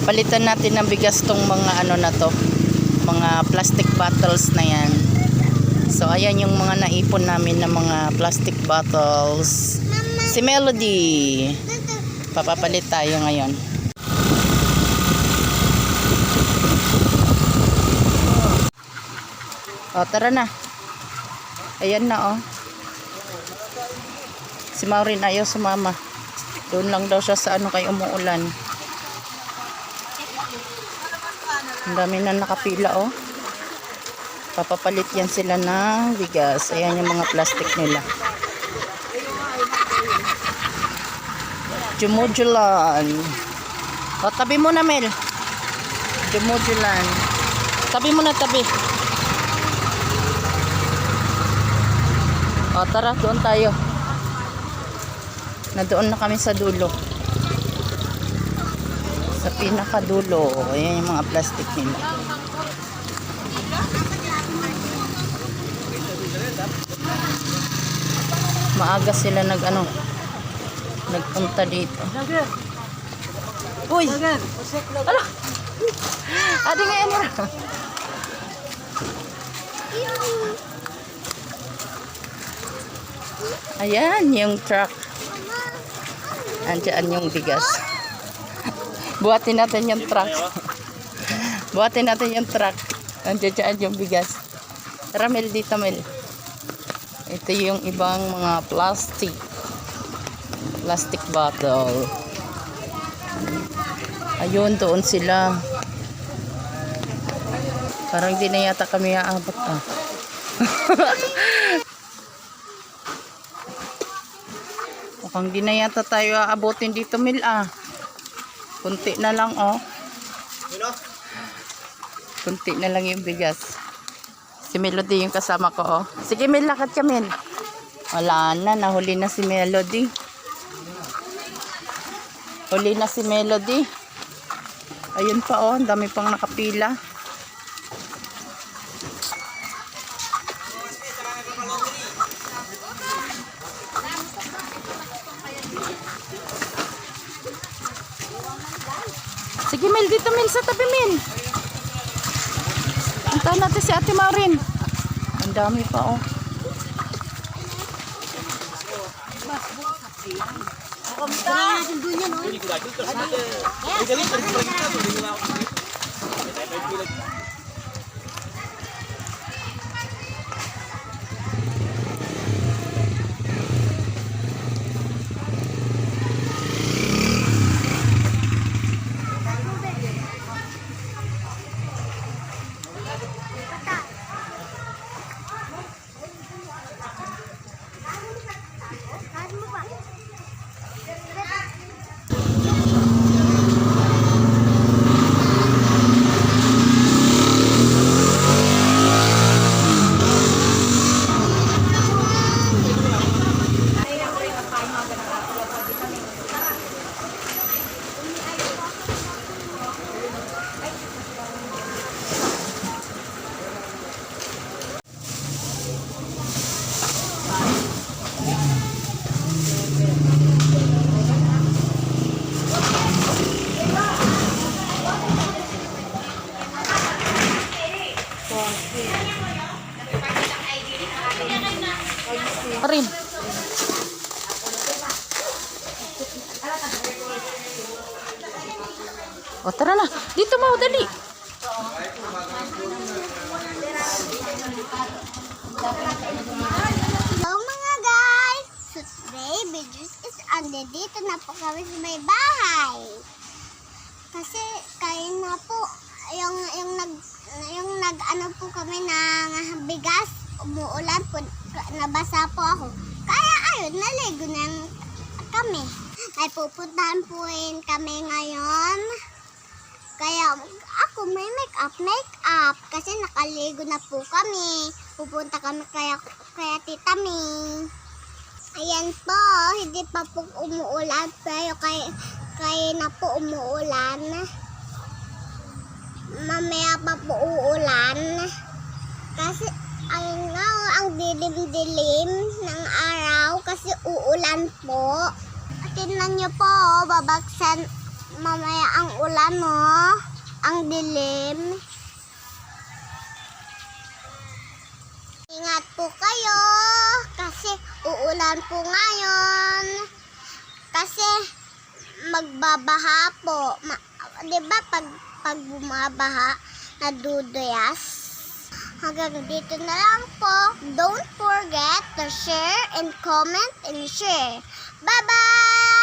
Papalitan natin ng bigas tong mga ano na to, mga plastic bottles na yan. So ayan yung mga naipon namin na mga plastic bottles. Si Melody, papapalit tayo ngayon. O tara na. Ayan na Si Maureen ayaw sumama. Doon lang daw siya sa ano kay umuulan. Ang dami na nakapila Papapalit yan sila ng bigas. Ayan yung mga plastic nila. Jumujulan. O tabi mo na Mel. Jumujulan. Tabi mo na tabi. O tara doon tayo. Na doon na kami sa dulo. Sa pinakadulo. Ayan yung mga plastic nila. Maaga sila nagpunta dito. Uy! Ala! Adi nga yan. Ayan yung truck. Andiyan yung bigas. Buhatin natin yung truck. Buhatin natin yung truck. Andiyan yung bigas. Tara Mel, dito Mel. Ito yung ibang mga plastic bottle. Ayun, doon sila. Parang di na yata kami aabot Mukhang di na yata tayo aabotin dito Mil Kunti na lang Kunti na lang yung bigas. Si Melody yung kasama ko Sige Mil, lakad ka Mil. Wala na, nahuli na si Melody. Huli na si Melody. Ayun pa ang dami pang nakapila. Sige Mel, dito Mel, sa tabi Mel. Puntahan natin si Ate Maureen. Ang dami pa Maureen. Tara na. Dito mo, dali. Hello mga guys! So today, videos is dito na po kami sa may bahay. Kasi kain na po yung nag-ano po kami ng bigas, umuulan po, nabasa po ako. Kaya ayun, naligo na kami. Ay pupuntahan po kami ngayon. Kaya ako may make-up kasi nakaligo na po kami. Pupunta kami kaya Tita May. Ayan po, hindi pa po umuulan pero kaya na po umuulan. Mamaya pa po uulan. Kasi ayun nga, ang dilim-dilim ng araw kasi uulan po. Tingnan nyo po, mamaya ang ulan, no? Ang dilim. Ingat po kayo kasi uulan po ngayon. Kasi magbabaha po. Di ba pag bumabaha, naduduyas? Hanggang dito na lang po. Don't forget to share and comment and share. Bye-bye!